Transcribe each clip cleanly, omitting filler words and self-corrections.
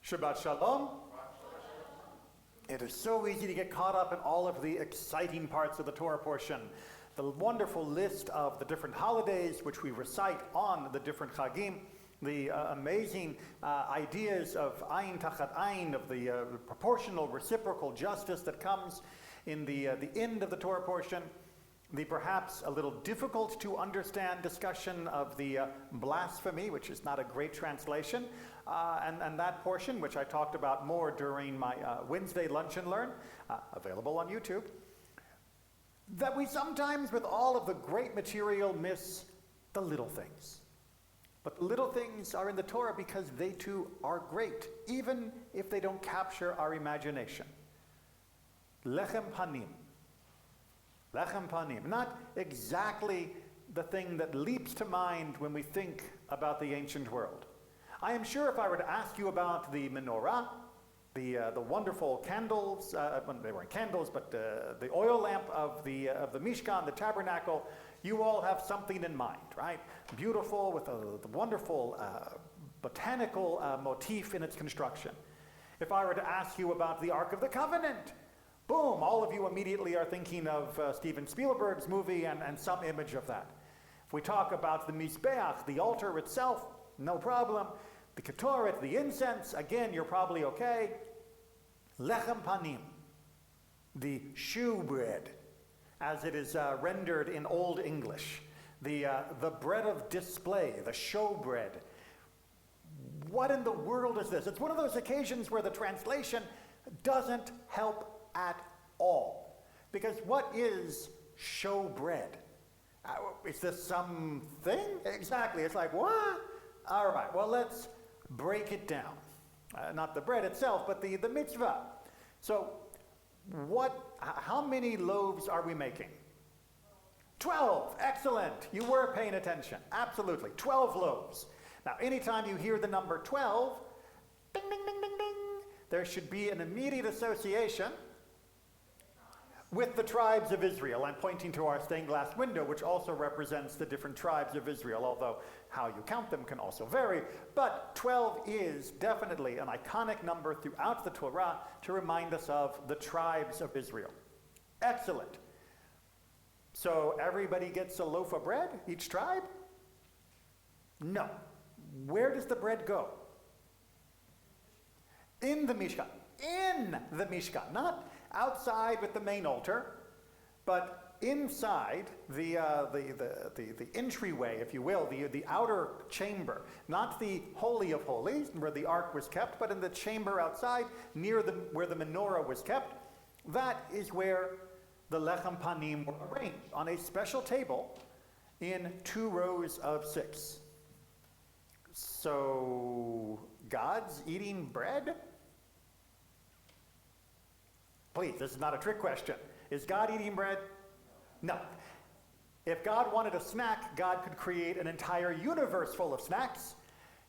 Shabbat Shalom. It is so easy to get caught up in all of the exciting parts of the Torah portion. The wonderful list of the different holidays which we recite on the different Chagim, the amazing ideas of Ayin Tachat Ayin, of the proportional reciprocal justice that comes in the end of the Torah portion, the perhaps a little difficult to understand discussion of the blasphemy, which is not a great translation, and that portion, which I talked about more during my Wednesday Lunch and Learn, available on YouTube, that we sometimes, with all of the great material, miss the little things. But the little things are in the Torah because they too are great, even if they don't capture our imagination. Lechem panim. Lechem panim. Not exactly the thing that leaps to mind when we think about the ancient world. I am sure if I were to ask you about the menorah, the wonderful candles, they weren't candles, but the oil lamp of the Mishka, the tabernacle, you all have something in mind, right? Beautiful, with the wonderful botanical motif in its construction. If I were to ask you about the Ark of the Covenant, boom, all of you immediately are thinking of Steven Spielberg's movie and some image of that. If we talk about the Mizbeach, the altar itself, no problem. The Ketoret, the incense, again, you're probably okay. Lechem panim, the showbread, as it is rendered in Old English. The bread of display, the showbread. What in the world is this? It's one of those occasions where the translation doesn't help at all. Because what is showbread? Is this something? Exactly. It's like, what? All right, well, let's break it down. Not the bread itself, but the mitzvah. So, how many loaves are we making? 12. Excellent. You were paying attention. Absolutely. 12 loaves. Now, anytime you hear the number 12, ding, ding, ding, ding, ding, there should be an immediate association with the tribes of Israel. I'm pointing to our stained glass window, which also represents the different tribes of Israel, although how you count them can also vary. But 12 is definitely an iconic number throughout the Torah to remind us of the tribes of Israel. Excellent. So everybody gets a loaf of bread, each tribe? No. Where does the bread go? In the Mishka. In the Mishka. Not outside with the main altar, but inside the entryway, if you will, the outer chamber, not the Holy of Holies, where the Ark was kept, but in the chamber outside, near where the menorah was kept. That is where the lechem panim were arranged, on a special table in 2 rows of 6. So, God's eating bread? Please, this is not a trick question. Is God eating bread? No. If God wanted a snack, God could create an entire universe full of snacks.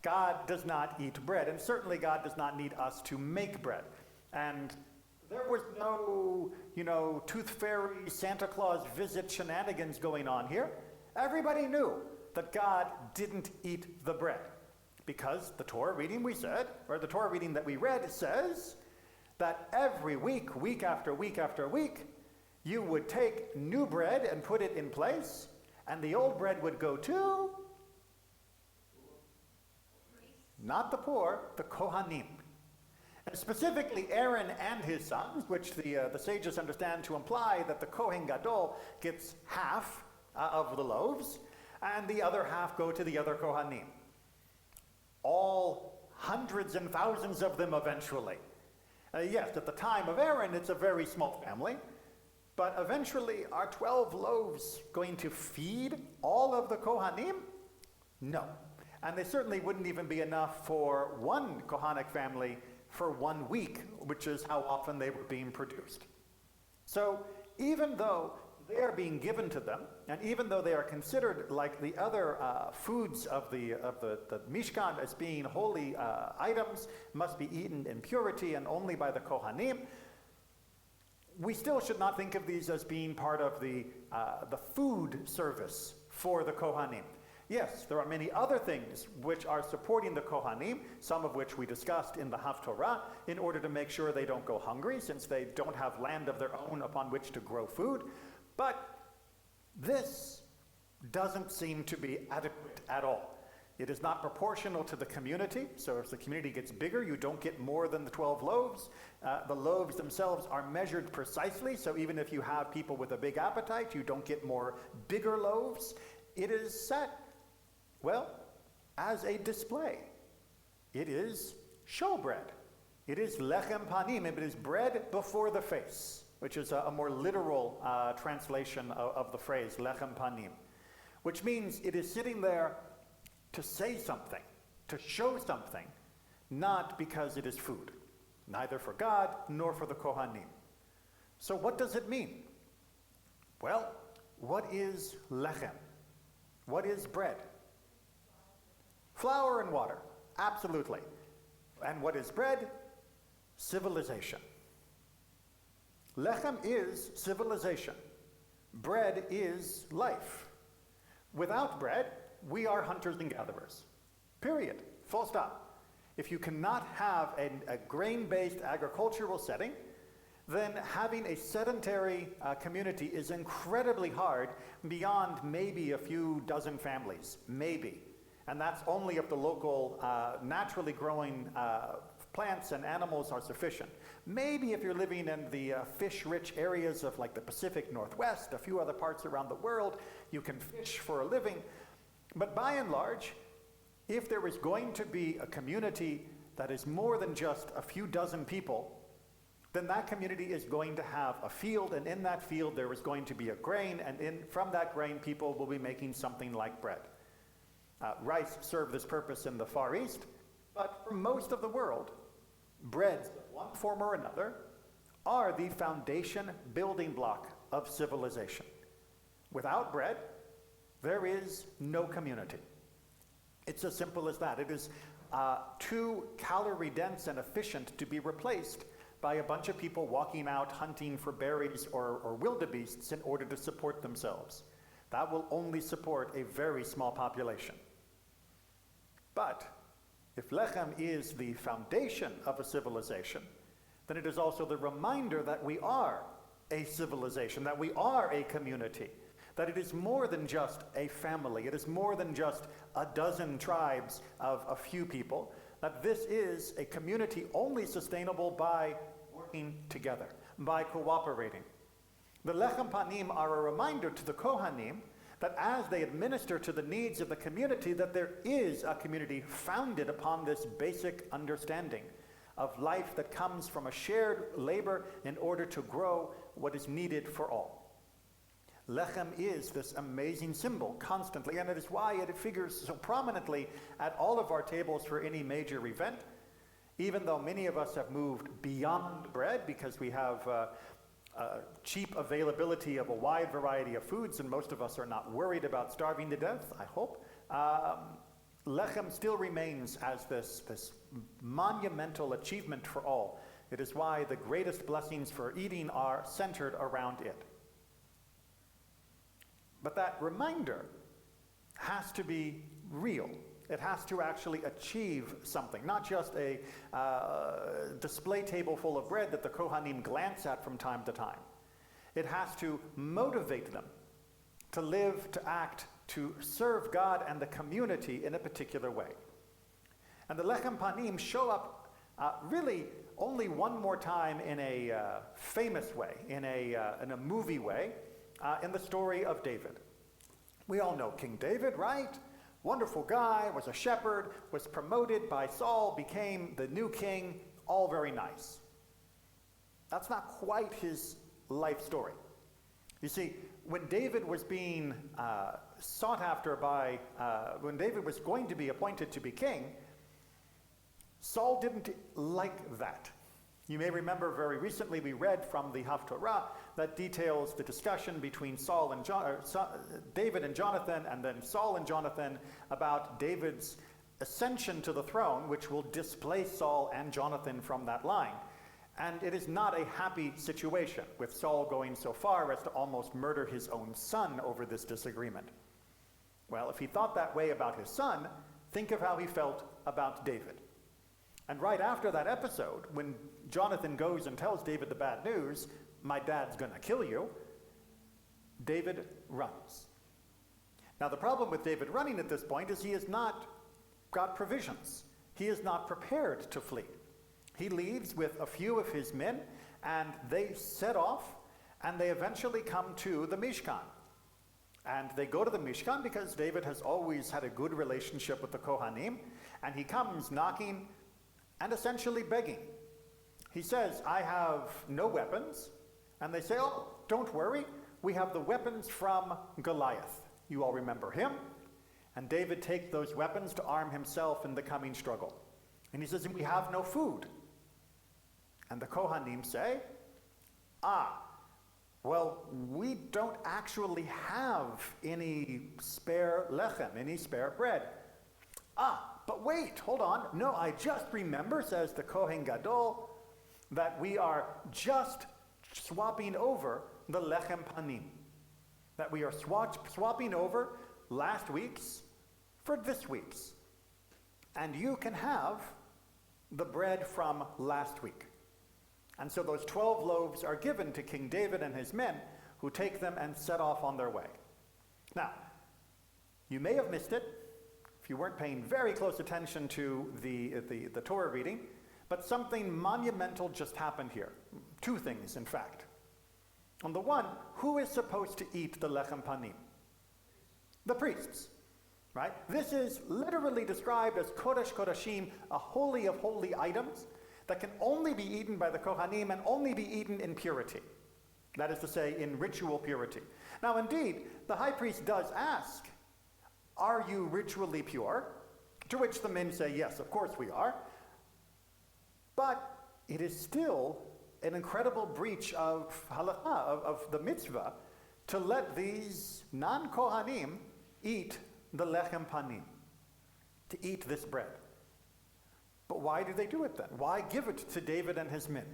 God does not eat bread, and certainly God does not need us to make bread. And there was no, tooth fairy, Santa Claus visit shenanigans going on here. Everybody knew that God didn't eat the bread, because the Torah reading the Torah reading that we read says that every week, week after week after week, you would take new bread and put it in place, and the old bread would go to, not the poor, the Kohanim. And specifically Aaron and his sons, which the sages understand to imply that the Kohen Gadol gets half of the loaves, and the other half go to the other Kohanim. All hundreds and thousands of them eventually. Yes, at the time of Aaron, it's a very small family, but eventually are 12 loaves going to feed all of the Kohanim? No. And they certainly wouldn't even be enough for one Kohanic family for 1 week, which is how often they were being produced. So even though they are being given to them, and even though they are considered like the other foods of the Mishkan as being holy items, must be eaten in purity and only by the Kohanim, we still should not think of these as being part of the food service for the Kohanim. Yes, there are many other things which are supporting the Kohanim, some of which we discussed in the Haftorah, in order to make sure they don't go hungry, since they don't have land of their own upon which to grow food. But this doesn't seem to be adequate at all. It is not proportional to the community, so if the community gets bigger, you don't get more than the 12 loaves. The loaves themselves are measured precisely, so even if you have people with a big appetite, you don't get more bigger loaves. It is set, well, as a display. It is showbread. It is lechem panim. It is bread before the face, which is a more literal translation of the phrase lechem panim, which means it is sitting there to say something, to show something, not because it is food, neither for God nor for the Kohanim. So what does it mean? Well, what is lechem? What is bread? Flour and water, absolutely. And what is bread? Civilization. Lechem is civilization. Bread is life. Without bread, we are hunters and gatherers. Period. Full stop. If you cannot have a grain-based agricultural setting, then having a sedentary community is incredibly hard beyond maybe a few dozen families, maybe. And that's only if the local naturally growing plants and animals are sufficient. Maybe if you're living in the fish-rich areas of like the Pacific Northwest, a few other parts around the world, you can fish for a living. But by and large, if there is going to be a community that is more than just a few dozen people, then that community is going to have a field, and in that field there is going to be a grain, and from that grain people will be making something like bread. Rice served this purpose in the Far East, but for most of the world, breads of one form or another are the foundation building block of civilization. Without bread, there is no community. It's as simple as that. It is too calorie dense and efficient to be replaced by a bunch of people walking out hunting for berries or wildebeests in order to support themselves. That will only support a very small population. But if lechem is the foundation of a civilization, then it is also the reminder that we are a civilization, that we are a community, that it is more than just a family, it is more than just a dozen tribes of a few people, that this is a community only sustainable by working together, by cooperating. The lechem panim are a reminder to the Kohanim that as they administer to the needs of the community, that there is a community founded upon this basic understanding of life that comes from a shared labor in order to grow what is needed for all. Lechem is this amazing symbol constantly, and it is why it figures so prominently at all of our tables for any major event, even though many of us have moved beyond bread because we have cheap availability of a wide variety of foods, and most of us are not worried about starving to death, I hope. Lechem still remains as this monumental achievement for all. It is why the greatest blessings for eating are centered around it. But that reminder has to be real. It has to actually achieve something, not just a display table full of bread that the Kohanim glance at from time to time. It has to motivate them to live, to act, to serve God and the community in a particular way. And the lechem panim show up really only one more time in a famous way, in a movie way, in the story of David. We all know King David, right? Wonderful guy, was a shepherd, was promoted by Saul, became the new king, all very nice. That's not quite his life story. You see, when David was being sought after by, when David was going to be appointed to be king, Saul didn't like that. You may remember very recently we read from the Haftorah that details the discussion between David and Jonathan, and then Saul and Jonathan about David's ascension to the throne, which will displace Saul and Jonathan from that line. And it is not a happy situation, with Saul going so far as to almost murder his own son over this disagreement. Well, if he thought that way about his son, think of how he felt about David. And right after that episode, when Jonathan goes and tells David the bad news, my dad's gonna kill you, David runs. Now the problem with David running at this point is he has not got provisions. He is not prepared to flee. He leaves with a few of his men, and they set off, and they eventually come to the Mishkan. And they go to the Mishkan because David has always had a good relationship with the Kohanim, and he comes knocking and essentially begging. He says, I have no weapons. And they say, oh, don't worry, we have the weapons from Goliath. You all remember him. And David takes those weapons to arm himself in the coming struggle. And he says, we have no food. And the Kohanim say, well, we don't actually have any spare lechem, any spare bread. But wait, hold on. No, I just remember, says the Kohen Gadol, that we are just swapping over the lechem panim. That we are swapping over last week's for this week's. And you can have the bread from last week. And so those 12 loaves are given to King David and his men, who take them and set off on their way. Now, you may have missed it if you weren't paying very close attention to the Torah reading, but something monumental just happened here. Two things, in fact. On the one, who is supposed to eat the lechem panim? The priests, right? This is literally described as Kodesh Kodashim, a holy of holy items that can only be eaten by the Kohanim and only be eaten in purity. That is to say, in ritual purity. Now, indeed, the high priest does ask, are you ritually pure? To which the men say, yes, of course we are. But it is still an incredible breach of halakha, of the mitzvah, to let these non-Kohanim eat the lechem panim, to eat this bread. But why do they do it then? Why give it to David and his men?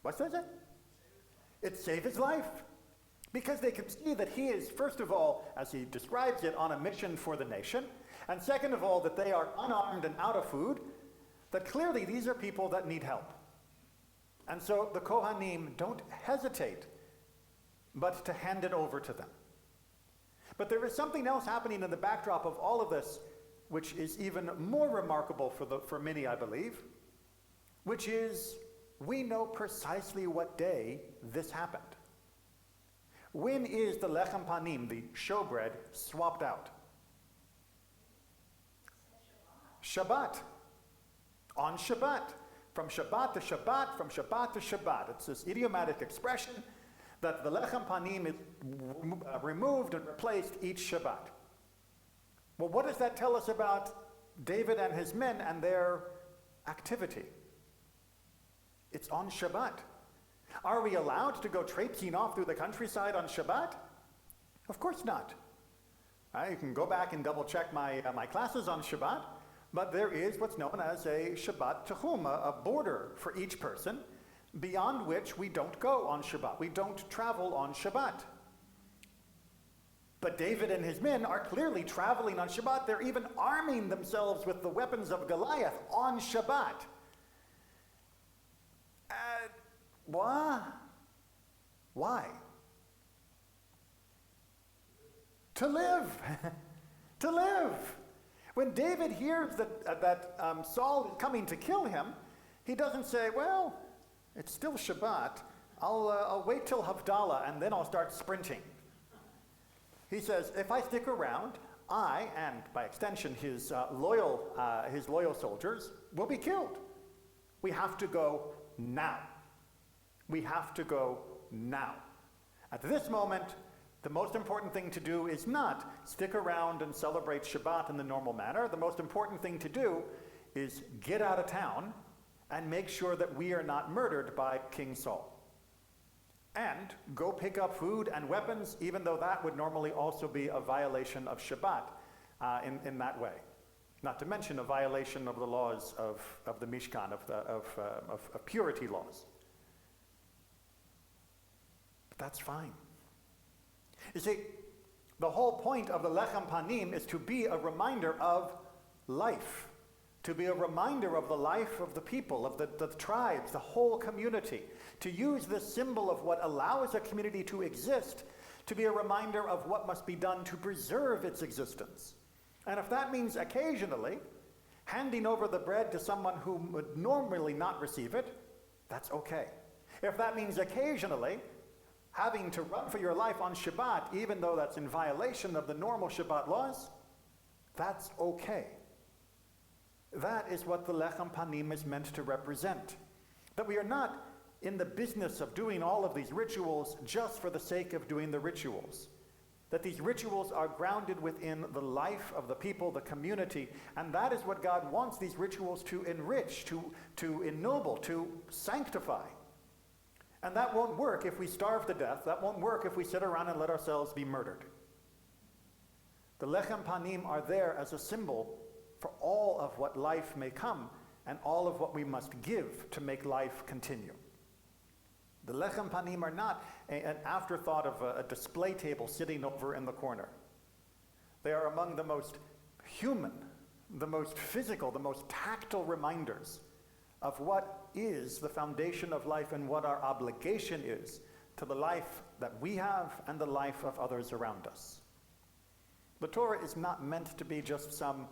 What says it? It saved his life. Because they can see that he is, first of all, as he describes it, on a mission for the nation. And second of all, that they are unarmed and out of food. That clearly these are people that need help. And so the Kohanim don't hesitate but to hand it over to them. But there is something else happening in the backdrop of all of this, which is even more remarkable for many, I believe, which is we know precisely what day this happened. When is the lechem panim, the showbread, swapped out? Shabbat. On Shabbat. From Shabbat to Shabbat, from Shabbat to Shabbat. It's this idiomatic expression that the lechem panim is removed and replaced each Shabbat. Well, what does that tell us about David and his men and their activity? It's on Shabbat. Are we allowed to go traipsing off through the countryside on Shabbat? Of course not. You can go back and double check my classes on Shabbat, but there is what's known as a Shabbat Tehum, a border for each person, beyond which we don't go on Shabbat. We don't travel on Shabbat. But David and his men are clearly traveling on Shabbat. They're even arming themselves with the weapons of Goliath on Shabbat. Why? To live. To live. When David hears that Saul is coming to kill him, he doesn't say, well, it's still Shabbat. I'll wait till Havdalah and then I'll start sprinting. He says, if I stick around, I, and by extension his loyal soldiers, will be killed. We have to go now. We have to go now. At this moment, the most important thing to do is not stick around and celebrate Shabbat in the normal manner. The most important thing to do is get out of town and make sure that we are not murdered by King Saul. And go pick up food and weapons, even though that would normally also be a violation of Shabbat in that way. Not to mention a violation of the laws of the Mishkan, of purity laws. But that's fine. You see, the whole point of the Lechem Panim is to be a reminder of life, to be a reminder of the life of the people, of the tribes, the whole community, to use this symbol of what allows a community to exist, to be a reminder of what must be done to preserve its existence. And if that means occasionally handing over the bread to someone who would normally not receive it, that's okay. If that means occasionally having to run for your life on Shabbat, even though that's in violation of the normal Shabbat laws, that's okay. That is what the Lechem Panim is meant to represent. That we are not in the business of doing all of these rituals just for the sake of doing the rituals. That these rituals are grounded within the life of the people, the community, and that is what God wants these rituals to enrich, to ennoble, to sanctify. And that won't work if we starve to death. That won't work if we sit around and let ourselves be murdered. The Lechem Panim are there as a symbol for all of what life may come and all of what we must give to make life continue. The Lechem Panim are not an afterthought of a display table sitting over in the corner. They are among the most human, the most physical, the most tactile reminders of what is the foundation of life and what our obligation is to the life that we have and the life of others around us. The Torah is not meant to be just some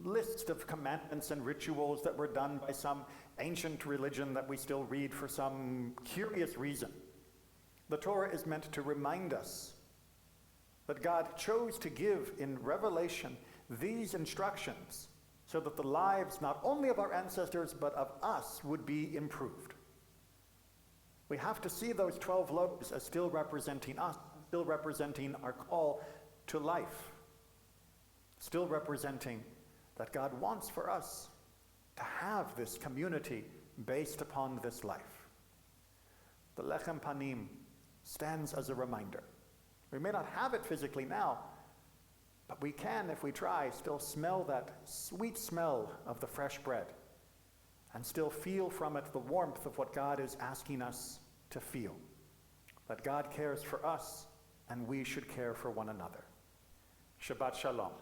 list of commandments and rituals that were done by some ancient religion that we still read for some curious reason. The Torah is meant to remind us that God chose to give in Revelation these instructions so that the lives not only of our ancestors but of us would be improved. We have to see those 12 loaves as still representing us, still representing our call to life, still representing that God wants for us to have this community based upon this life. The Lechem Panim stands as a reminder. We may not have it physically now, but we can, if we try, still smell that sweet smell of the fresh bread and still feel from it the warmth of what God is asking us to feel. That God cares for us and we should care for one another. Shabbat Shalom.